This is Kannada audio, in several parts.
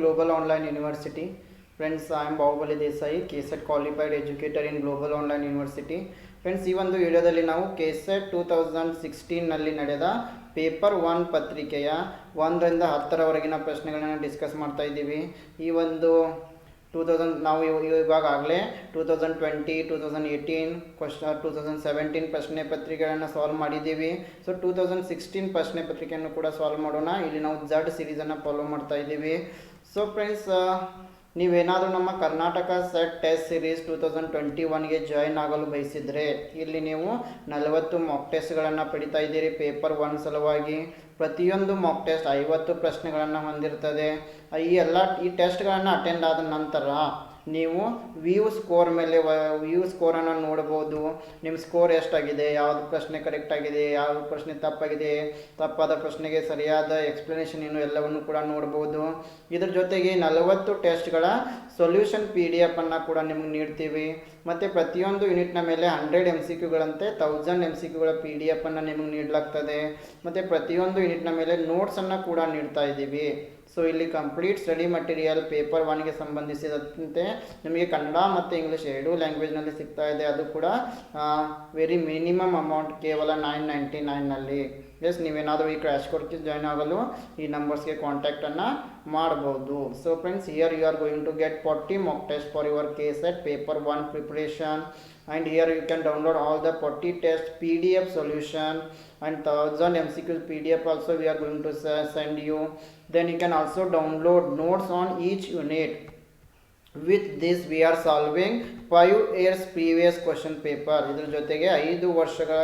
Global Online University. Friends, I am Bahubali Desai, KSET qualified educator in Global Online University. Friends, ಈ ಒಂದು ವಿಡಿಯೋದಲ್ಲಿ ನಾವು KSET 2016ನಲ್ಲಿ ನಡೆದ ಪೇಪರ್ 1 ಪತ್ರಿಕೆಯ 1ರಿಂದ 10ರವರೆಗಿನ ಪ್ರಶ್ನೆಗಳನ್ನು ಡಿಸ್ಕಸ್ ಮಾಡ್ತಾ ಇದ್ದೀವಿ. ಈ ಒಂದು 2000 ನಾವು ಇವಾಗಲೇ 2020, 2018, 2017 ಪ್ರಶ್ನೆ ಪತ್ರಿಕೆಗಳನ್ನು ಸಾಲ್ವ್ ಮಾಡಿದ್ದೀವಿ. ಸೊ 2016 ಪ್ರಶ್ನೆ ಪತ್ರಿಕೆಯನ್ನು ಕೂಡ ಸಾಲ್ವ್ ಮಾಡೋಣ. ಇಲ್ಲಿ ನಾವು Z ಸೀರೀಸನ್ನು ಫಾಲೋ ಮಾಡ್ತಾ ಇದ್ದೀವಿ. ಸೊ ಫ್ರೆಂಡ್ಸ್, ನೀವೇನಾದರೂ ನಮ್ಮ ಕರ್ನಾಟಕ ಸೆಟ್ ಟೆಸ್ಟ್ ಸೀರೀಸ್ 2021ಗೆ ಜಾಯಿನ್ ಆಗಲು ಬಯಸಿದರೆ ಇಲ್ಲಿ ನೀವು 40 ಮಾಕ್ ಟೆಸ್ಟ್ಗಳನ್ನು ಪಡಿತಾ ಇದ್ದೀರಿ ಪೇಪರ್ 1 ಸಲುವಾಗಿ. ಪ್ರತಿಯೊಂದು ಮಾಕ್ ಟೆಸ್ಟ್ 50 ಪ್ರಶ್ನೆಗಳನ್ನು ಹೊಂದಿರ್ತದೆ. ಈ ಟೆಸ್ಟ್ಗಳನ್ನು ಅಟೆಂಡ್ ಆದ ನಂತರ ನೀವು ವ್ಯೂ ಸ್ಕೋರ್ ಮೇಲೆ ವ್ಯೂ ಸ್ಕೋರನ್ನು ನೋಡ್ಬೋದು. ನಿಮ್ಮ ಸ್ಕೋರ್ ಎಷ್ಟಾಗಿದೆ, ಯಾವುದು ಪ್ರಶ್ನೆ ಕರೆಕ್ಟ್ ಆಗಿದೆ, ಯಾವ ಪ್ರಶ್ನೆ ತಪ್ಪಾಗಿದೆ, ತಪ್ಪಾದ ಪ್ರಶ್ನೆಗೆ ಸರಿಯಾದ ಎಕ್ಸ್ಪ್ಲನೇಷನ್ ಏನು ಎಲ್ಲವನ್ನು ಕೂಡ ನೋಡ್ಬೋದು. ಇದ್ರ ಜೊತೆಗೆ 40 ಟೆಸ್ಟ್ಗಳ ಸೊಲ್ಯೂಷನ್ PDF ಅನ್ನು ಕೂಡ ನಿಮ್ಗೆ ನೀಡ್ತೀವಿ. ಮತ್ತು ಪ್ರತಿಯೊಂದು ಯೂನಿಟ್ನ ಮೇಲೆ 100 MCQಗಳಂತೆ 1000 MCQಗಳ PDF ಅನ್ನು ನಿಮಗೆ ನೀಡಲಾಗ್ತದೆ. ಮತ್ತು ಪ್ರತಿಯೊಂದು ಯೂನಿಟ್ನ ಮೇಲೆ ನೋಟ್ಸನ್ನು ಕೂಡ ನೀಡ್ತಾ ಇದ್ದೀವಿ. ಸೊ ಇಲ್ಲಿ ಕಂಪ್ಲೀಟ್ ಸ್ಟಡಿ ಮಟೀರಿಯಲ್ ಪೇಪರ್ 1ಗೆ ಸಂಬಂಧಿಸಿದಂತೆ ನಿಮಗೆ ಕನ್ನಡ ಮತ್ತು ಇಂಗ್ಲೀಷ್ ಎರಡೂ ಲ್ಯಾಂಗ್ವೇಜ್ನಲ್ಲಿ ಸಿಗ್ತಾ ಇದೆ. ಅದು ಕೂಡ ವೆರಿ ಮಿನಿಮಮ್ ಅಮೌಂಟ್, ಕೇವಲ 999ನಲ್ಲಿ. ಎಸ್, ನೀವೇನಾದರೂ ಈ ಕ್ರ್ಯಾಶ್ ಕೋರ್ಸ್ಗೆ ಜಾಯ್ನ್ ಆಗಲು ಈ ನಂಬರ್ಸ್ಗೆ ಕಾಂಟ್ಯಾಕ್ಟನ್ನು ಮಾಡ್ಬೋದು. So friends, here you are going to get 40 mock test for your KSET paper 1 preparation, and here you can download all the 40 test PDF solution and 1000 MCQ PDF also we are going to send you. Then you can also download notes on each unit. With this we are solving 5 years previous question paper. ಇದರ ಜೊತೆಗೆ 5 ವರ್ಷಗಳ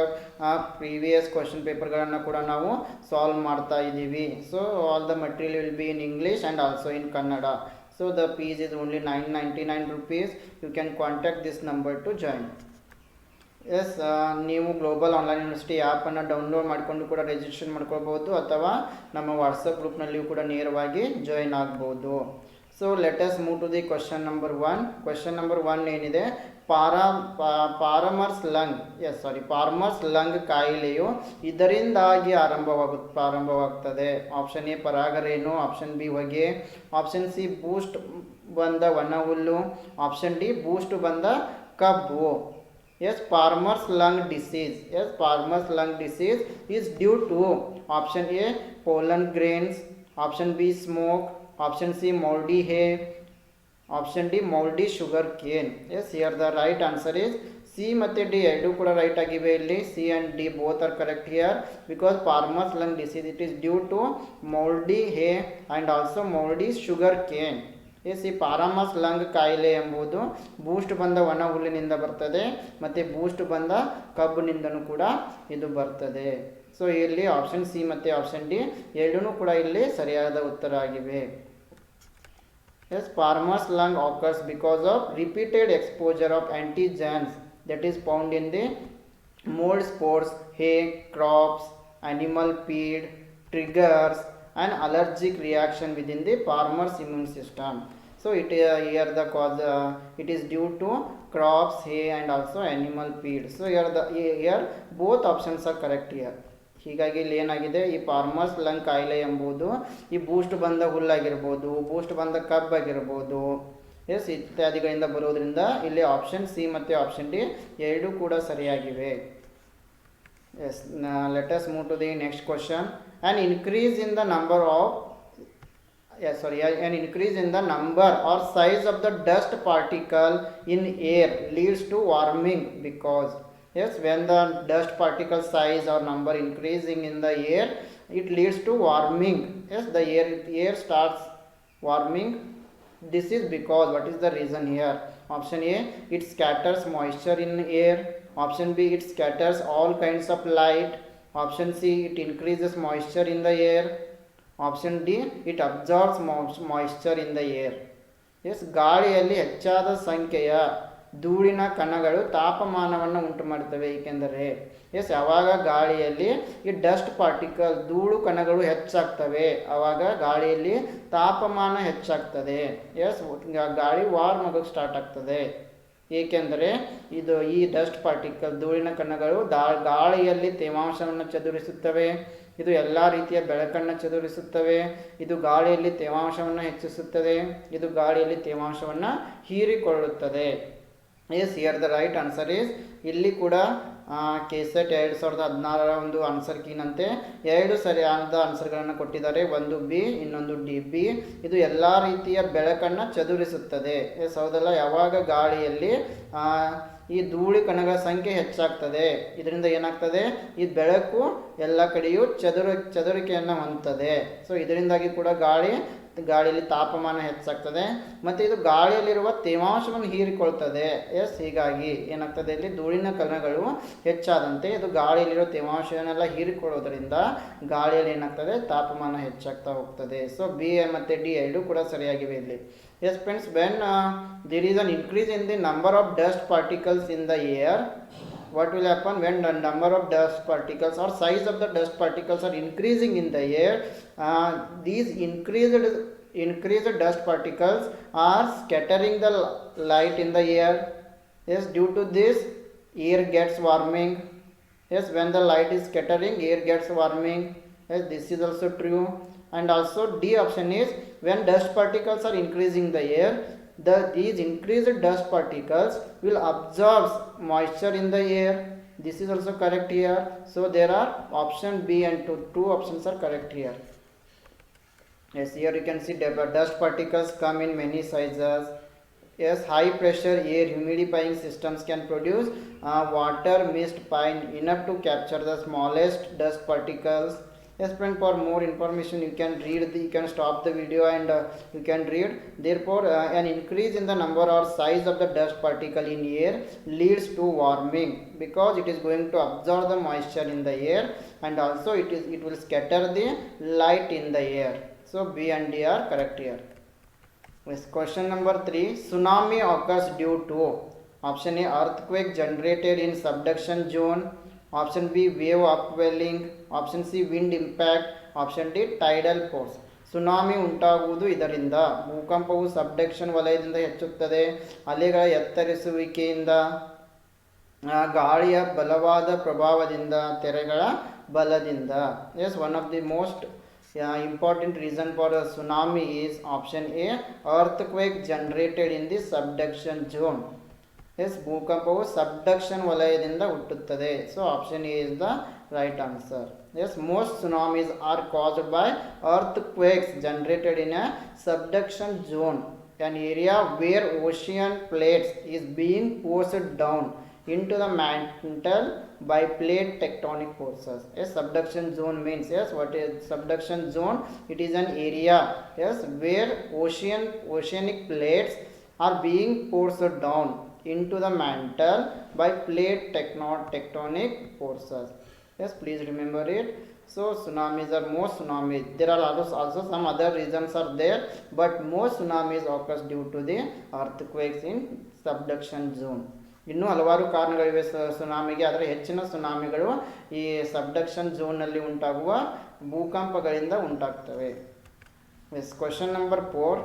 ಪ್ರೀವಿಯಸ್ ಕ್ವಶನ್ ಪೇಪರ್ಗಳನ್ನು ಕೂಡ ನಾವು ಸಾಲ್ವ್ ಮಾಡ್ತಾ ಇದ್ದೀವಿ. So all the material will be in English and also in Kannada. So the fees is only 999 rupees. You can contact this number to join. Yes, ನೀವು ಗ್ಲೋಬಲ್ ಆನ್ಲೈನ್ ಯೂನಿವರ್ಸಿಟಿ ಆ್ಯಪನ್ನು ಡೌನ್ಲೋಡ್ ಮಾಡಿಕೊಂಡು ಕೂಡ ರಿಜಿಸ್ಟ್ರೇಷನ್ ಮಾಡ್ಕೊಳ್ಬೋದು, ಅಥವಾ ನಮ್ಮ ವಾಟ್ಸಪ್ ಗ್ರೂಪ್ನಲ್ಲಿಯೂ ಕೂಡ ನೇರವಾಗಿ ಜಾಯಿನ್ ಆಗ್ಬೋದು. So let us move to the question number 1. Question number 1 ಏನಿದೆ, ಫಾರ್ಮರ್ಸ್ ಲಂಗ್ ಕಾಯಿಲೆಯು ಇದರಿಂದಾಗಿ ಪ್ರಾರಂಭವಾಗ್ತದೆ. ಆಪ್ಷನ್ ಎ ಪರಾಗರೇಣು, ಆಪ್ಷನ್ ಬಿ ಹೊಗೆ, ಆಪ್ಷನ್ ಸಿ ಬೂಸ್ಟ್ ಬಂದ ಒಣ ಹುಲ್ಲು, ಆಪ್ಷನ್ ಡಿ ಬೂಸ್ಟ್ ಬಂದ ಕಬ್ಬು. Yes, farmer's lung disease. Yes, farmer's lung disease is due to option A pollen grains, option B smoke, option C moldy hay, option D moldy sugar cane. Yes, here the right answer is C ಮತ್ತು D ಎರಡು ಕೂಡ ರೈಟ್ ಆಗಿವೆ. ಇಲ್ಲಿ C and D both are correct here, because farmer's lung disease it is due to moldy hay and also moldy sugar cane. Yes, ಈ ಫಾರ್ಮರ್ಸ್ ಲಂಗ್ ಕಾಯಿಲೆ ಎಂಬುದು ಬೂಸ್ಟ್ ಬಂದ ಒಣ ಹುಲ್ಲಿನಿಂದ ಬರ್ತದೆ ಮತ್ತು ಬೂಸ್ಟ್ ಬಂದ ಕಬ್ಬಿನಿಂದನೂ ಕೂಡ ಇದು ಬರ್ತದೆ. ಸೊ ಇಲ್ಲಿ ಆಪ್ಷನ್ ಸಿ ಮತ್ತು ಆಪ್ಷನ್ ಡಿ ಎರಡೂ ಕೂಡ ಇಲ್ಲಿ ಸರಿಯಾದ ಉತ್ತರ ಆಗಿವೆ. Yes, farmers lung occurs because of repeated exposure of antigens that is found in the mold spores, hay, crops, animal feed, triggers an allergic reaction within the farmer's immune system. So here the cause it is due to crops, hay and also animal feed. So here both options are correct here. ಹೀಗಾಗಿ ಇಲ್ಲಿ ಏನಾಗಿದೆ, ಈ ಫಾರ್ಮರ್ಸ್ ಲಂಗ್ ಕಾಯಿಲೆ ಎಂಬುದು ಈ ಬೂಸ್ಟ್ ಬಂದ ಹುಲ್ಲಾಗಿರ್ಬೋದು, ಬೂಸ್ಟ್ ಬಂದ ಕಬ್ಬಾಗಿರ್ಬೋದು, ಎಸ್ ಇತ್ಯಾದಿಗಳಿಂದ ಬರೋದ್ರಿಂದ ಇಲ್ಲಿ ಆಪ್ಷನ್ ಸಿ ಮತ್ತು ಆಪ್ಷನ್ ಡಿ ಎರಡೂ ಕೂಡ ಸರಿಯಾಗಿವೆ. Yes, let us move to the next question. An increase in the number or size of the dust particle in air leads to warming, because yes, when the dust particle size or number increasing in the air, it leads to warming. Yes, the air starts warming. This is because, what is the reason here? Option A, it scatters moisture in air. Option B, it scatters all kinds of light. Option C, it increases moisture in the air. Option D, it absorbs moisture in the air. Yes, ಗಾಳಿಯಲ್ಲಿ ಹೆಚ್ಚಾದ ಸಂಖ್ಯೆಯ ಧೂಳಿನ ಕಣಗಳು ತಾಪಮಾನವನ್ನು ಉಂಟು ಮಾಡುತ್ತವೆ. ಏಕೆಂದರೆ ಎಸ್, ಯಾವಾಗ ಗಾಳಿಯಲ್ಲಿ ಈ ಡಸ್ಟ್ ಪಾರ್ಟಿಕಲ್ ಧೂಳು ಕಣಗಳು ಹೆಚ್ಚಾಗ್ತವೆ ಆವಾಗ ಗಾಳಿಯಲ್ಲಿ ತಾಪಮಾನ ಹೆಚ್ಚಾಗ್ತದೆ. ಎಸ್, ಗಾಳಿ ವಾರ್ಮ್ ಆಗೋಕ್ಕೆ ಸ್ಟಾರ್ಟ್ ಆಗ್ತದೆ. ಏಕೆಂದರೆ ಈ ಡಸ್ಟ್ ಪಾರ್ಟಿಕಲ್ ಧೂಳಿನ ಕಣಗಳು ಗಾಳಿಯಲ್ಲಿ ತೇವಾಂಶವನ್ನು ಚದುರಿಸುತ್ತವೆ ಇದು ಎಲ್ಲ ರೀತಿಯ ಬೆಳಕನ್ನು ಚದುರಿಸುತ್ತವೆ, ಇದು ಗಾಳಿಯಲ್ಲಿ ತೇವಾಂಶವನ್ನು ಹೆಚ್ಚಿಸುತ್ತದೆ, ಇದು ಗಾಳಿಯಲ್ಲಿ ತೇವಾಂಶವನ್ನು ಹೀರಿಕೊಳ್ಳುತ್ತದೆ. Yes, here the right answer is, ಇಲ್ಲಿ ಕೂಡ ಕೆಸೆಟ್ 2016 ಒಂದು ಆನ್ಸರ್ ಕೀನಂತೆ 2 ಸರಿಯಾದ ಆನ್ಸರ್ಗಳನ್ನು ಕೊಟ್ಟಿದ್ದಾರೆ. ಒಂದು ಬಿ, ಇನ್ನೊಂದು ಡಿ. ಬಿ ಇದು ಎಲ್ಲ ರೀತಿಯ ಬೆಳಕನ್ನು ಚದುರಿಸುತ್ತದೆ. ಎಸ್, ಹೌದಲ್ಲ. ಯಾವಾಗ ಗಾಳಿಯಲ್ಲಿ ಈ ಧೂಳಿ ಕಣಗಳ ಸಂಖ್ಯೆ ಹೆಚ್ಚಾಗ್ತದೆ, ಇದರಿಂದ ಏನಾಗ್ತದೆ, ಈ ಬೆಳಕು ಎಲ್ಲ ಕಡೆಯೂ ಚದುರಿಕೆಯನ್ನು ಹೊಂದುತ್ತದೆ. ಸೊ ಇದರಿಂದಾಗಿ ಕೂಡ ಗಾಳಿಯಲ್ಲಿ ತಾಪಮಾನ ಹೆಚ್ಚಾಗ್ತದೆ ಮತ್ತು ಇದು ಗಾಳಿಯಲ್ಲಿರುವ ತೇವಾಂಶವನ್ನು ಹೀರಿಕೊಳ್ತದೆ. ಎಸ್, ಹೀಗಾಗಿ ಏನಾಗ್ತದೆ, ಇಲ್ಲಿ ಧೂಳಿನ ಕಣಗಳು ಹೆಚ್ಚಾದಂತೆ ಇದು ಗಾಳಿಯಲ್ಲಿರೋ ತೇವಾಂಶವನ್ನೆಲ್ಲ ಹೀರಿಕೊಳ್ಳೋದ್ರಿಂದ ಗಾಳಿಯಲ್ಲಿ ಏನಾಗ್ತದೆ, ತಾಪಮಾನ ಹೆಚ್ಚಾಗ್ತಾ ಹೋಗ್ತದೆ. ಸೊ ಬಿ ಮತ್ತು ಡಿ ಎರಡೂ ಕೂಡ ಸರಿಯಾಗಿವೆ ಇಲ್ಲಿ. Yes friends, when there is an increase in the number of dust particles in the air, what will happen when the number of dust particles or size of the dust particles are increasing in the air? These increased dust particles are scattering the light in the air. Yes, due to this air gets warming. Yes, when the light is scattering, air gets warming. Yes, this is also true. And also D option is, when dust particles are increasing the air, these increased dust particles will absorb moisture in the air. This is also correct here. So there are option B and two options are correct here. Yes, here you can see dust particles come in many sizes. Yes, high pressure air humidifying systems can produce water mist fine enough to capture the smallest dust particles. Yes friend, for more information you can read you can stop the video and you can read. Therefore an increase in the number or size of the dust particle in air leads to warming, because it is going to absorb the moisture in the air, and also it will scatter the light in the air. So B and D are correct here. Yes, question number 3, tsunami occurs due to option A, earthquake generated in subduction zone, option B, wave upwelling, option C, wind impact, option D, tidal force. Tsunami ಉಂಟಾಗುವುದು ಇದರಿಂದ, ಭೂಕಂಪವು ಸಬ್ಡಕ್ಷನ್ ವಲಯದಿಂದ ಹೆಚ್ಚುತ್ತದೆ, ಅಲೆಗಳ ಎತ್ತರಿಸುವಿಕೆಯಿಂದ, ಗಾಳಿಯ ಬಲವಾದ ಪ್ರಭಾವದಿಂದ, ತೆರೆಗಳ ಬಲದಿಂದ. Yes, one of the most important reason for a tsunami is option A, earthquake generated in the subduction zone. Yes, ಭೂಕಂಪವು ಸಬ್ಡಕ್ಷನ್ ವಲಯದಿಂದ ಹುಟ್ಟುತ್ತದೆ. So option A is the right answer. Yes, most tsunamis are caused by earthquakes generated in a subduction zone, an area where ocean plates is being pushed down into the mantle by plate tectonic forces. Yes, subduction zone means, yes, what is subduction zone? It is an area, yes, where oceanic plates are being pushed down into the mantle by plate tectonic forces. Yes, please remember it. So tsunamis are most tsunamis. There are also some other reasons are there, but most tsunamis occurs due to the earthquakes in subduction zone. ಇನ್ನೂ ಹಲವಾರು ಕಾರಣಗಳಿವೆ ಸುನಾಮಿಗೆ, ಆದರೆ ಹೆಚ್ಚಿನ ಸುನಾಮಿಗಳು ಈ ಸಬ್ಡಕ್ಷನ್ ಝೋನ್ನಲ್ಲಿ ಉಂಟಾಗುವ ಭೂಕಂಪಗಳಿಂದ ಉಂಟಾಗ್ತವೆ. Yes, question number 4,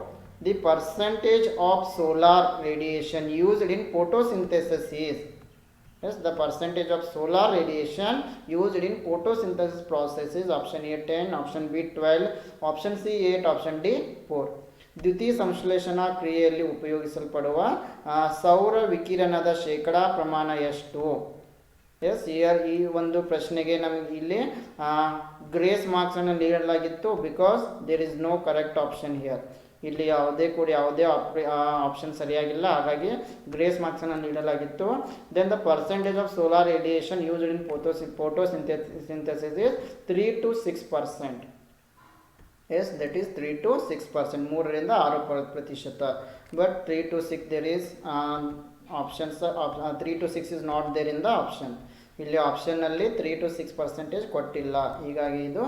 the percentage of solar radiation used in photosynthesis is. Yes, the percentage of solar radiation used in photosynthesis process is option A 10, option B 12, option C 8, option D 4. ದ್ಯುತಿ ಸಂಶ್ಲೇಷಣಾ ಕ್ರಿಯೆಯಲ್ಲಿ ಉಪಯೋಗಿಸಲ್ಪಡುವ ಸೌರ ವಿಕಿರಣದ ಶೇಕಡಾ ಪ್ರಮಾಣ ಎಷ್ಟು? ಎಸ್, ಈ ಒಂದು ಪ್ರಶ್ನೆಗೆ ನಮಗೆ ಇಲ್ಲಿ ಗ್ರೇಸ್ ಮಾರ್ಕ್ಸ್ ಅನ್ನು ನೀಡಲಾಗಿತ್ತು, because there is no correct option here. ಇಲ್ಲಿ ಯಾವುದೇ ಆಪ್ಷನ್ ಸರಿಯಾಗಿಲ್ಲ, ಹಾಗಾಗಿ ಗ್ರೇಸ್ ಮಾರ್ಕ್ಸ್ ಅನ್ನು ನೀಡಲಾಗಿತ್ತು. Then the percentage of solar radiation used in photosynthesis is 3 to 6%. Yes, that is 3 to 6%, 3ರಿಂದ 6%. But 3 to 6 there is options. 3 to 6 is not there in the option. ಇಲ್ಲಿ ಆಪ್ಷನ್ನಲ್ಲಿ 3 to 6% ಕೊಟ್ಟಿಲ್ಲ, ಹೀಗಾಗಿ ಇದು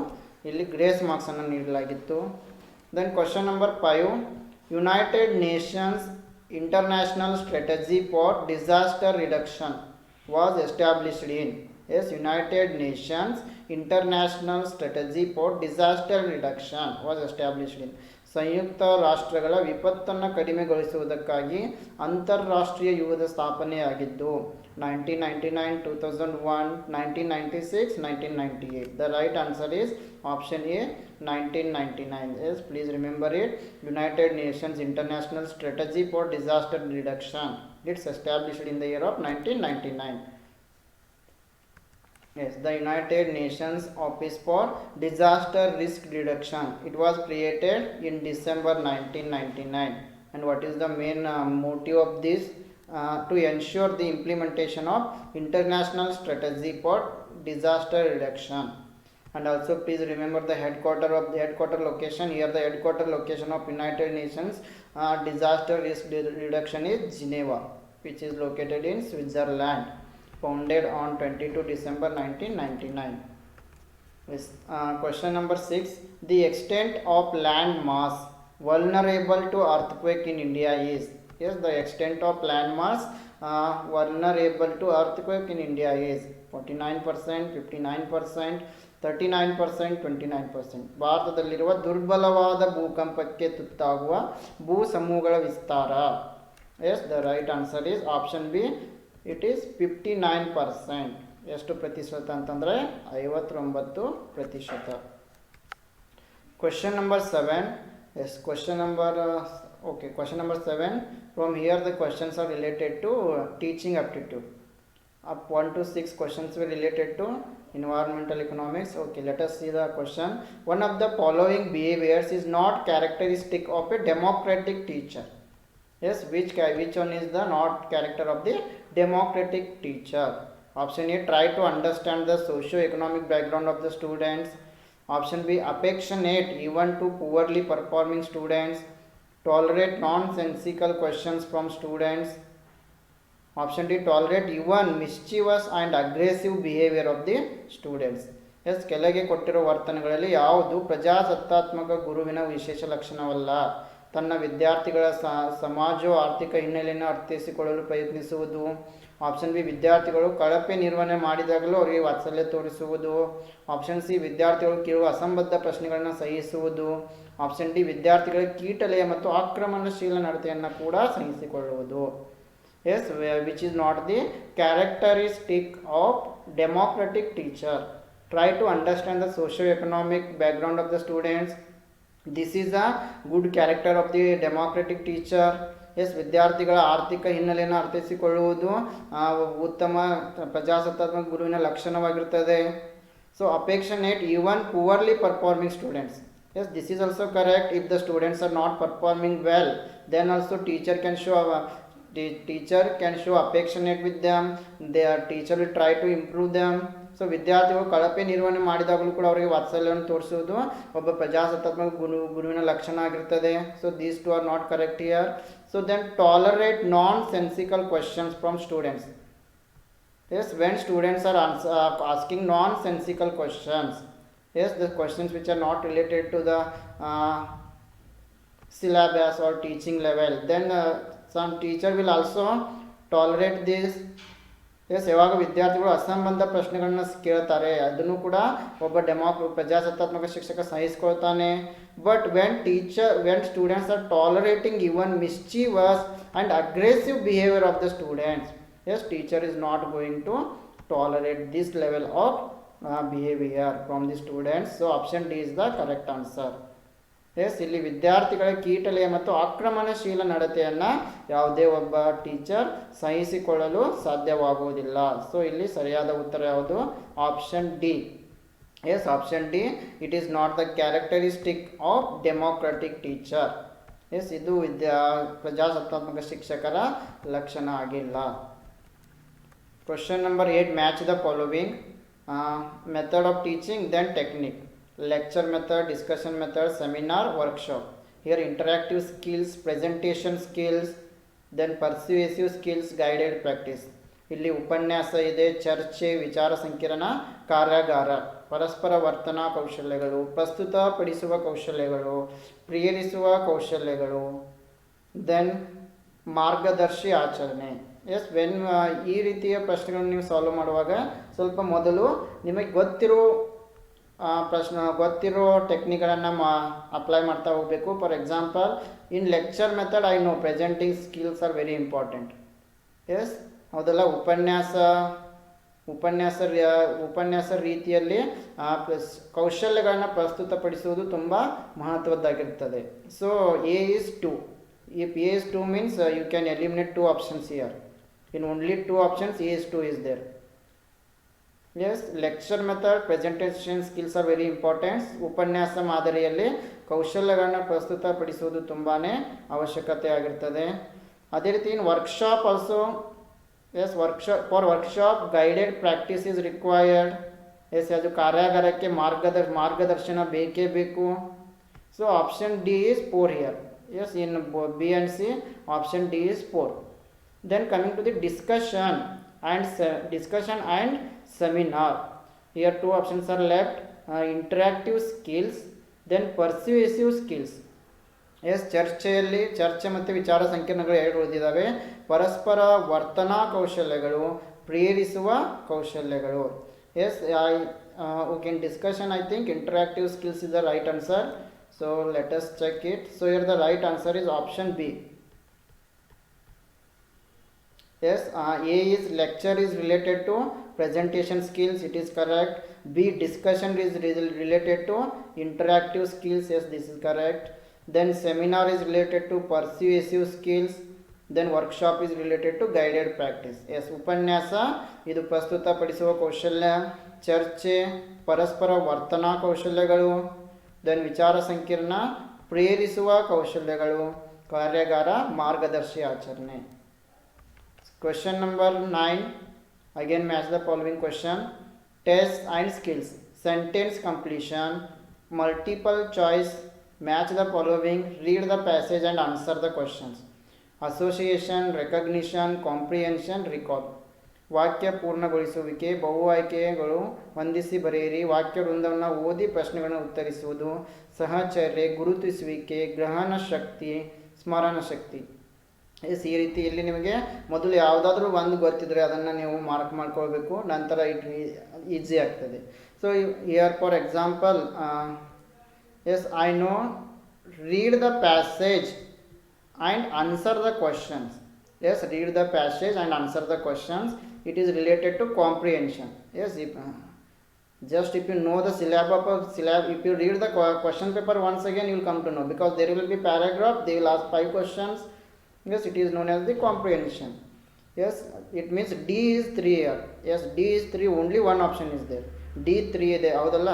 ಇಲ್ಲಿ ಗ್ರೇಸ್ ಮಾರ್ಕ್ಸ್ ಅನ್ನು ನೀಡಲಾಗಿತ್ತು. Then question number 5, United Nations International Strategy for Disaster Reduction was established in. Yes, United Nations International Strategy for Disaster Reduction was established in. ಸಂಯುಕ್ತ ರಾಷ್ಟ್ರಗಳ ವಿಪತ್ತನ್ನು ಕಡಿಮೆಗೊಳಿಸುವುದಕ್ಕಾಗಿ ಅಂತಾರಾಷ್ಟ್ರೀಯ ಯುಗದ ಸ್ಥಾಪನೆಯಾಗಿದ್ದು 1999, 2001, 1996, 1998. The right answer is option A, 1999. Yes, please remember it. United Nations International Strategy for Disaster Reduction. It's established in the year of 1999. Yes, the United Nations Office for Disaster Risk Reduction. It was created in December 1999. And what is the main motive of this? To ensure the implementation of international strategy for disaster reduction. And also please remember the headquarter location. Here the headquarter location of United Nations Disaster Risk Reduction is Geneva, which is located in Switzerland. Founded on 22 December 1999. Yes, question number 6. The extent of land mass vulnerable to earthquake in India is. Yes, the extent of land mass vulnerable to earthquake in India is 49%, 59%, 39%, 29%. ಭಾರತದಲ್ಲಿರುವ ದುರ್ಬಲವಾದ ಭೂಕಂಪಕ್ಕೆ ತುತ್ತಾಗುವ ಭೂ ಸಮೂಹಗಳ ವಿಸ್ತಾರ. Yes, the right answer is option B. It is 59%. ಎಷ್ಟು ಪ್ರತಿಶತ ಅಂತಂದರೆ 59%. Question number 7. Yes, question number 7. From here the questions are related to teaching aptitude. Up 1 to 6 questions were related to environmental economics. Okay, let us see the question. One of the following behaviors is not characteristic of a democratic teacher. Yes, which one is the not character of the democratic teacher? Option A, try to understand the socio-economic background of the students. Option B, affectionate even to poorly performing students. Tolerate nonsensical questions from students. Option D, tolerate even mischievous and aggressive behavior of the students. Yes, ಕೆಳಗೆ ಕೊಟ್ಟಿರೋ ವರ್ತನೆಗಳಲ್ಲಿ ಯಾವುದು ಪ್ರಜಾಸತ್ತಾತ್ಮಕ ಗುರುವಿನ ವಿಶೇಷ ಲಕ್ಷಣವಲ್ಲ? ತನ್ನ ವಿದ್ಯಾರ್ಥಿಗಳ ಸಮಾಜೋ ಆರ್ಥಿಕ ಹಿನ್ನೆಲೆಯನ್ನು ಅರ್ಥೈಸಿಕೊಳ್ಳಲು ಪ್ರಯತ್ನಿಸುವುದು. ಆಪ್ಷನ್ ಬಿ, ವಿದ್ಯಾರ್ಥಿಗಳು ಕಳಪೆ ನಿರ್ವಹಣೆ ಮಾಡಿದಾಗಲೂ ಅವರಿಗೆ ವಾತ್ಸಲ್ಯ ತೋರಿಸುವುದು. ಆಪ್ಷನ್ ಸಿ, ವಿದ್ಯಾರ್ಥಿಗಳು ಕೇಳುವ ಅಸಂಬದ್ಧ ಪ್ರಶ್ನೆಗಳನ್ನು ಸಹಿಸುವುದು. ಆಪ್ಷನ್ ಡಿ, ವಿದ್ಯಾರ್ಥಿಗಳ ಕೀಟಲೆಯ ಮತ್ತು ಆಕ್ರಮಣಶೀಲ ನಡತೆಯನ್ನು ಕೂಡ ಸಹಿಸಿಕೊಳ್ಳುವುದು. Yes, which is not the characteristic of democratic teacher. Try to understand the socio-economic background of the students. This is a good character of the democratic teacher. Yes, ವಿದ್ಯಾರ್ಥಿಗಳ ಆರ್ಥಿಕ ಹಿನ್ನೆಲೆಯನ್ನು ಅರ್ಥೈಸಿಕೊಳ್ಳುವುದು ಉತ್ತಮ ಪ್ರಜಾಸತ್ತಾತ್ಮಕ ಗುರುವಿನ ಲಕ್ಷಣವಾಗಿರುತ್ತದೆ. So affectionate even poorly performing students. Yes, this is also correct. If the students are not performing well, then also teacher can show affectionate with them. Their teacher will try to improve them. So ವಿದ್ಯಾರ್ಥಿಗಳು ಕಳಪೆ ನಿರ್ವಹಣೆ ಮಾಡಿದಾಗಲೂ ಕೂಡ ಅವರಿಗೆ ವಾತ್ಸಲ್ಯವನ್ನು ತೋರಿಸುವುದು ಒಬ್ಬ ಪ್ರಜಾಸತ್ತಾತ್ಮಕ ಗುರುವಿನ ಲಕ್ಷಣ ಆಗಿರ್ತದೆ. So these two are not correct here. So then tolerate nonsensical questions from students. Yes, when students are asking non-sensical questions, yes, the questions which are not related to the syllabus or teaching level, then some teacher will also tolerate this. Yes, ಯಾವಾಗ ವಿದ್ಯಾರ್ಥಿಗಳು ಅಸಂಬದ್ಧ ಪ್ರಶ್ನೆಗಳನ್ನ ಕೇಳ್ತಾರೆ ಅದನ್ನು ಕೂಡ ಒಬ್ಬ ಪ್ರಜಾಸತ್ತಾತ್ಮಕ ಶಿಕ್ಷಕ ಸಹಿಸ್ಕೊಳ್ತಾನೆ. But when students are tolerating even mischievous and aggressive behaviour of the students, yes, teacher is not going to tolerate this level of behaviour from the students. So option D is the correct answer. Yes, ಇಲ್ಲಿ ವಿದ್ಯಾರ್ಥಿಗಳ ಕೀಟಲೆಯ ಮತ್ತು ಆಕ್ರಮಣಶೀಲ ನಡತೆಯನ್ನು ಯಾವುದೇ ಒಬ್ಬ ಟೀಚರ್ ಸಹಿಸಿಕೊಳ್ಳಲು ಸಾಧ್ಯವಾಗುವುದಿಲ್ಲ. ಸೊ ಇಲ್ಲಿ ಸರಿಯಾದ ಉತ್ತರ ಯಾವುದು? Option D. Yes, option D. It is not the characteristic of democratic teacher. Yes, ಇದು ಪ್ರಜಾಸತ್ತಾತ್ಮಕ ಶಿಕ್ಷಕರ ಲಕ್ಷಣ ಆಗಿಲ್ಲ. Question number 8, match the following. Method of teaching, then technique. Lecture method, discussion method, seminar, workshop. Here interactive skills, presentation skills, then persuasive skills, guided practice. ಇಲ್ಲಿ ಉಪನ್ಯಾಸ ಇದೆ, ಚರ್ಚೆ, ವಿಚಾರ ಸಂಕಿರಣ, ಕಾರ್ಯಾಗಾರ, ಪರಸ್ಪರ ವರ್ತನಾ ಕೌಶಲ್ಯಗಳು, ಪ್ರಸ್ತುತಪಡಿಸುವ ಕೌಶಲ್ಯಗಳು, ಪ್ರೇರಿಸುವ ಕೌಶಲ್ಯಗಳು, ದೆನ್ ಮಾರ್ಗದರ್ಶಿ ಆಚರಣೆ. ಎಸ್, ಈ ರೀತಿಯ ಪ್ರಶ್ನೆಗಳನ್ನು ನೀವು ಸಾಲ್ವ್ ಮಾಡುವಾಗ ಸ್ವಲ್ಪ ಮೊದಲು ನಿಮಗೆ ಗೊತ್ತಿರೋ ಪ್ರಶ್ನೆ ಗೊತ್ತಿರೋ ಟೆಕ್ನಿಕ್ಗಳನ್ನು ಅಪ್ಲೈ ಮಾಡ್ತಾ ಹೋಗಬೇಕು. For example, in lecture method I know presenting skills are very important. Yes, ಹೌದಲ್ಲ. ಉಪನ್ಯಾಸ ರೀತಿಯಲ್ಲಿ ಕೌಶಲ್ಯಗಳನ್ನು ಪ್ರಸ್ತುತಪಡಿಸುವುದು ತುಂಬ ಮಹತ್ವದ್ದಾಗಿರ್ತದೆ. So A is 2. If A is 2 means you can eliminate 2 options here. In only 2 options A is 2 is there. Yes, lecture method, presentation skills are very important. ಉಪನ್ಯಾಸ ಮಾದರಿಯಲ್ಲಿ ಕೌಶಲ್ಯಗಳನ್ನು ಪ್ರಸ್ತುತಪಡಿಸುವುದು ತುಂಬಾ ಅವಶ್ಯಕತೆ ಆಗಿರ್ತದೆ. ಅದೇ ರೀತಿ in workshop also, yes, workshop guided practice is required. Yes, ಅದು ಕಾರ್ಯಾಗಾರಕ್ಕೆ ಮಾರ್ಗದರ್ಶನ ಬೇಕೇ ಬೇಕು. So option D is 4 here. Yes, in B and C option D is 4. Then coming to the discussion and seminar, here 2 options are left. Interactive skills, then persuasive skills. Yes, ಚರ್ಚೆ ಮತ್ತು ವಿಚಾರ ಸಂಕಿರಣಗಳು 2 ಉಳಿದಿದ್ದಾವೆ. ಪರಸ್ಪರ ವರ್ತನಾ ಕೌಶಲ್ಯಗಳು, ಪ್ರೇರಿಸುವ ಕೌಶಲ್ಯಗಳು. Yes, okay, in discussion I think interactive skills is the right answer. So let us check it. So here the right answer is option B. Yes, A is lecture is related to presentation skills, it is correct. B, discussion is related to interactive skills, yes, this is correct. Then seminar is related to persuasive skills. Then workshop is related to guided practice. Yes, ಉಪನ್ಯಾಸ ಇದು ಪ್ರಸ್ತುತಪಡಿಸುವ ಕೌಶಲ್ಯ, ಚರ್ಚೆ ಪರಸ್ಪರ ವರ್ತನಾ ಕೌಶಲ್ಯಗಳು, ದೆನ್ ವಿಚಾರ ಸಂಕಿರಣ ಪ್ರೇರಿಸುವ ಕೌಶಲ್ಯಗಳು, ಕಾರ್ಯಾಗಾರ ಮಾರ್ಗದರ್ಶಿ ಆಚರಣೆ. Question number 9, again match the following question. Tests and skills, sentence completion, multiple choice, match the following, read the passage and answer the questions. Association, recognition, comprehension, recall. ವಾಕ್ಯ ಪೂರ್ಣಗೊಳಿಸುವಿಕೆ, ಬಹು ಆಯ್ಕೆಗಳು, ಹೊಂದಿಸಿ ಬರೆಯಿರಿ, ವಾಕ್ಯ ವೃಂದವನ್ನು ಓದಿ ಪ್ರಶ್ನೆಗಳನ್ನು ಉತ್ತರಿಸುವುದು, ಸಹಚರ್ಯ, ಗುರುತಿಸುವಿಕೆ, ಗ್ರಹಣ ಶಕ್ತಿ, ಸ್ಮರಣ ಶಕ್ತಿ. ಎಸ್, ಈ ರೀತಿ ಇಲ್ಲಿ ನಿಮಗೆ ಮೊದಲು ಯಾವುದಾದ್ರೂ ಒಂದು ಗೊತ್ತಿದ್ರೆ ಅದನ್ನು ನೀವು ಮಾರ್ಕ್ ಮಾಡ್ಕೊಳ್ಬೇಕು, ನಂತರ ಈಸಿ ಆಗ್ತದೆ. So here for example, yes, I know, read the passage and answer the questions. Yes, read the passage and answer the questions, it is related to comprehension. Yes, just if you know the syllabus, if you read the question paper once again, you will come to know, because there will be paragraph, they will ask 5 questions. Yes, it is known as the comprehension. Yes, it means D is 3 here. Yes, D is 3, only one option is there. D 3 ಇದೆ, ಹೌದಲ್ಲ.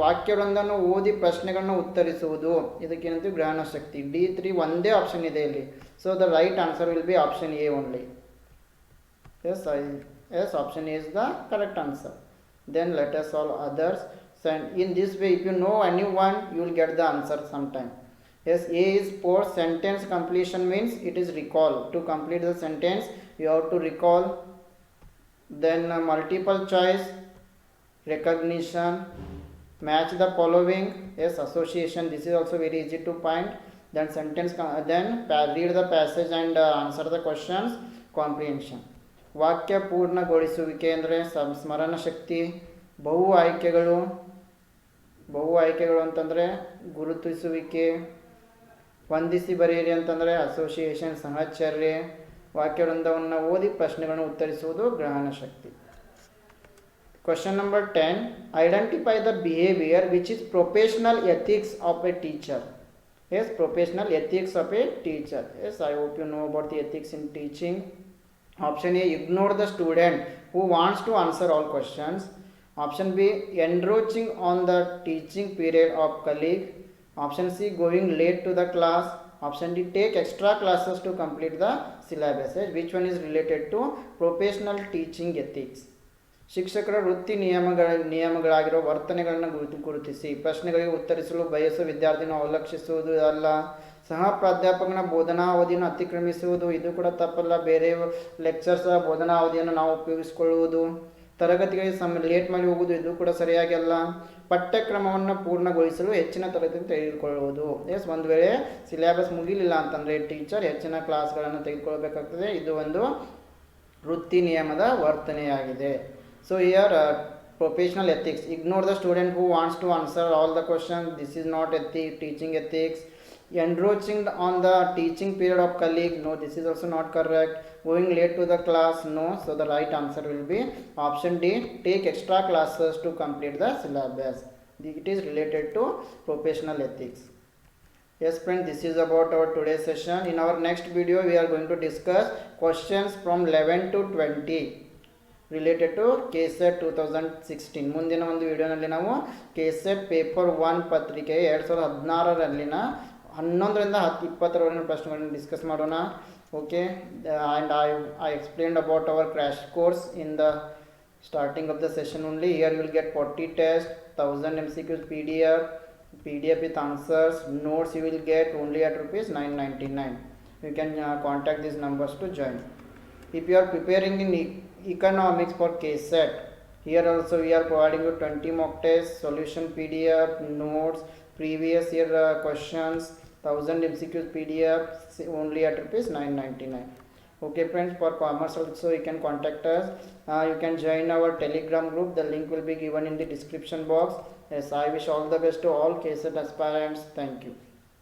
ವಾಕ್ಯವೊಂದನ್ನು ಓದಿ ಪ್ರಶ್ನೆಗಳನ್ನು ಉತ್ತರಿಸುವುದು, ಇದಕ್ಕೇನಂತೀವಿ ಗ್ರಹಣ ಶಕ್ತಿ. D 3 ಒಂದೇ ಆಪ್ಷನ್ ಇದೆ ಇಲ್ಲಿ. So the right answer will be option A only. Yes, option A is the correct answer. Then let us solve others. So in this way, if you know any one, you will get the answer sometime. Yes, A is 4. Sentence completion means it is recall. To complete the sentence, you have to recall. Then multiple choice, recognition, match the following. Yes, association. This is also very easy to find. Then sentence. Then read the passage and answer the questions. Comprehension. ವಾಕ್ಯ ಪೂರ್ಣಗೊಳಿಸುವಿಕೆ ಅಂದರೆ ಸ್ಮರಣ ಶಕ್ತಿ. ಬಹು ಆಯ್ಕೆಗಳು ಅಂತಂದರೆ ಗುರುತಿಸುವಿಕೆ. ಹೊಂದಿಸಿ ಬರೆಯಿರಿ ಅಂತಂದರೆ ಅಸೋಸಿಯೇಷನ್, ಸಹಚರ್ಯ. ವಾಕ್ಯ ವೃಂದವನ್ನು ಓದಿ ಪ್ರಶ್ನೆಗಳನ್ನು ಉತ್ತರಿಸುವುದು ಗ್ರಹಣ ಶಕ್ತಿ. Question number 10, identify the behaviour which is professional ethics of a teacher. Yes, professional ethics of a teacher. Yes, I hope you know about the ethics in teaching. Option A, ignore the student who wants to answer all questions. Option B, encroaching on the teaching period of colleague. Option C, going late to the class. Option D, take extra classes to complete the syllabus. Which one is related to professional teaching ethics? ಶಿಕ್ಷಕರ ವೃತ್ತಿ ನಿಯಮಗಳಾಗಿರೋ ವರ್ತನೆಗಳನ್ನು ಗುರುತಿಸಿ ಪ್ರಶ್ನೆಗಳಿಗೆ ಉತ್ತರಿಸಲು ಬಯಸುವ ವಿದ್ಯಾರ್ಥಿಯನ್ನು ಅವಲಕ್ಷಿಸುವುದು ಅಲ್ಲ. ಸಹ ಪ್ರಾಧ್ಯಾಪಕನ ಬೋಧನಾ ಅವಧಿಯನ್ನು ಅತಿಕ್ರಮಿಸುವುದು, ಇದು ಕೂಡ ತಪ್ಪಲ್ಲ. ಬೇರೆ ಲೆಕ್ಚರ್ಸ್ ಬೋಧನಾ ಅವಧಿಯನ್ನು ನಾವು ಉಪಯೋಗಿಸಿಕೊಳ್ಳುವುದು, ತರಗತಿಗಳಿಗೆ ಲೇಟ್ ಮಾಡಿ ಹೋಗುವುದು, ಇದು ಕೂಡ ಸರಿಯಾಗಿ ಅಲ್ಲ. ಪಠ್ಯಕ್ರಮವನ್ನು ಪೂರ್ಣಗೊಳಿಸಲು ಹೆಚ್ಚಿನ ತರಗತಿ ತೆಗೆದುಕೊಳ್ಳುವುದು. ಎಸ್, ಒಂದು ವೇಳೆ ಸಿಲೆಬಸ್ ಮುಗಿಲಿಲ್ಲ ಅಂತಂದರೆ ಟೀಚರ್ ಹೆಚ್ಚಿನ ಕ್ಲಾಸ್ಗಳನ್ನು ತೆಗೆದುಕೊಳ್ಬೇಕಾಗ್ತದೆ. ಇದು ಒಂದು ವೃತ್ತಿ ನಿಯಮದ ವರ್ತನೆಯಾಗಿದೆ. So here professional ethics. Ignore the student who wants to answer all the questions. This is not teaching ethics. Encroaching on the teaching period of colleague. No, this is also not correct. Going late to the class. No. So the right answer will be option D. Take extra classes to complete the syllabus. It is related to professional ethics. Yes friends, this is about our today's session. In our next video, we are going to discuss questions from 11 to 20 related to KSET 2016. ಮುಂದಿನ ಒಂದು ವಿಡಿಯೋನಲ್ಲಿ ನಾವು KSET ಪೇಪರ್ 1 ಪತ್ರಿಕೆ 2016ರಲ್ಲಿನ 11ರಿಂದ 20ರವರೆಗಿನ ಪ್ರಶ್ನೆಗಳನ್ನು ಡಿಸ್ಕಸ್ ಮಾಡೋಣ. Okay, and I explained about our crash course in the starting of the session only. Here you will get 40 tests, 1000 MCQs PDF with answers, notes you will get only at rupees 999. You can contact these numbers to join. If you are preparing in economics for KSET, here also we are providing you 20 mock tests, solution PDF, notes, previous year questions, 1000 MCQs PDF only at rupees 999. Okay friends, for commerce also you can contact us. You can join our telegram group. The link will be given in the description box. Yes, I wish all the best to all KSET aspirants. Thank you.